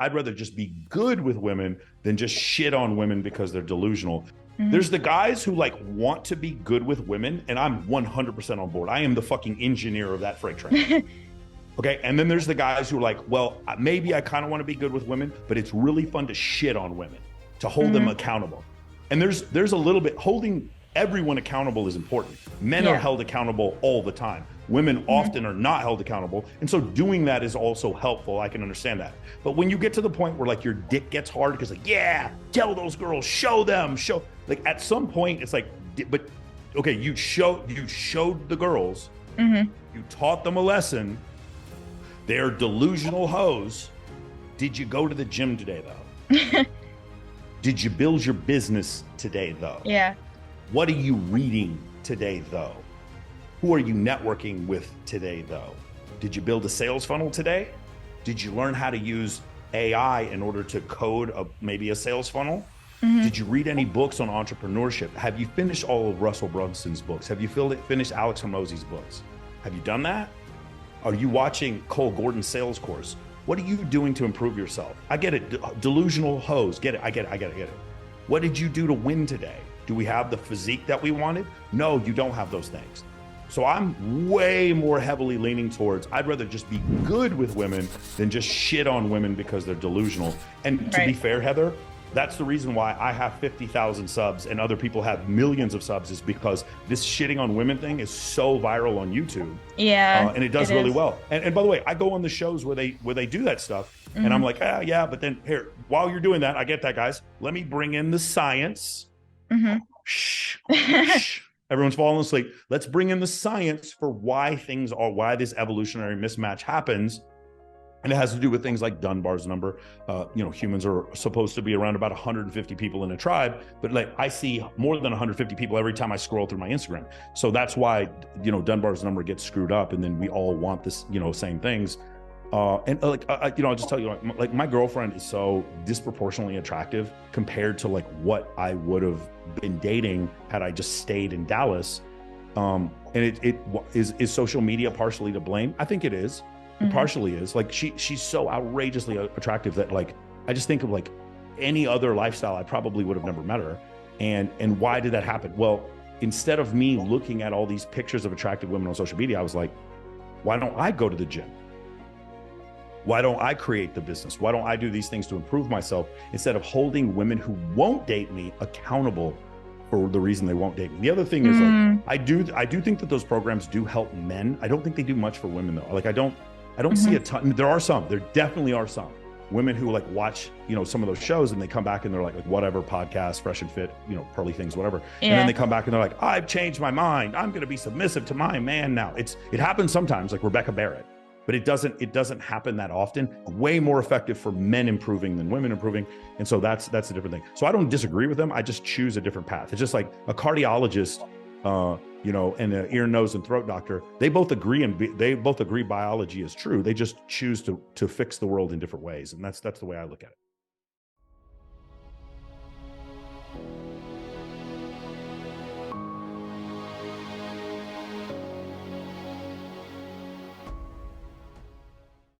I'd rather just be good with women than just shit on women because they're delusional. Mhm. There's the guys who like want to be good with women, and I'm 100% on board. I am the fucking engineer of that freight train. Okay. And then there's the guys who are like, well, maybe I kind of want to be good with women, but it's really fun to shit on women, to hold them accountable. And there's a little bit, holding everyone accountable is important. Men are held accountable all the time. Women often are not held accountable. And so doing that is also helpful. I can understand that. But when you get to the point where like your dick gets hard because like, yeah, tell those girls, show them, show, like at some point it's like, but okay, you showed the girls, you taught them a lesson. They're delusional hoes. Did you go to the gym today though? Did you build your business today though? Yeah. What are you reading today though? Who are you networking with today though? Did you build a sales funnel today? Did you learn how to use AI in order to code maybe a sales funnel? Did you read any books on entrepreneurship? Have you finished all of Russell Brunson's books? Have you finished Alex Hormozi's books? Have you done that? Are you watching Cole Gordon's sales course? What are you doing to improve yourself? I get it. Delusional hoes. Get it. I get it. What did you do to win today? Do we have the physique that we wanted? No, you don't have those things. So I'm way more heavily leaning towards, I'd rather just be good with women than just shit on women because they're delusional. And to be fair, Heather, that's the reason why I have 50,000 subs and other people have millions of subs, is because this shitting on women thing is so viral on YouTube. Yeah. And it does really well. And by the way, I go on the shows where they do that stuff and I'm like, yeah, but then here, while you're doing that, I get that, guys, let me bring in the science. Shh. Everyone's falling asleep. Let's bring in the science for why this evolutionary mismatch happens. And it has to do with things like Dunbar's number. Humans are supposed to be around about 150 people in a tribe, but like I see more than 150 people every time I scroll through my Instagram. So that's why, Dunbar's number gets screwed up, and then we all want this, same things. I'll just tell you, like my girlfriend is so disproportionately attractive compared to like what I would have been dating had I just stayed in Dallas. And is social media partially to blame? I think it is. It partially is. Like she's so outrageously attractive that like I just think of like any other lifestyle, I probably would have never met her. And why did that happen? Well, instead of me looking at all these pictures of attractive women on social media, I was like, why don't I go to the gym? Why don't I create the business? Why don't I do these things to improve myself instead of holding women who won't date me accountable for the reason they won't date me? The other thing is like, I do think that those programs do help men. I don't think they do much for women though. Like I don't see a ton. There definitely are some women who like watch, some of those shows and they come back and they're like whatever podcast, Fresh and Fit, Pearly Things, whatever. And then they come back and they're like, I've changed my mind. I'm going to be submissive to my man now. It happens sometimes, like Rebecca Barrett, but it doesn't happen that often. Way more effective for men improving than women improving. And so that's a different thing. So I don't disagree with them. I just choose a different path. It's just like a cardiologist, and an ear, nose, and throat doctor, they both agree biology is true. They just choose to fix the world in different ways. And that's the way I look at it.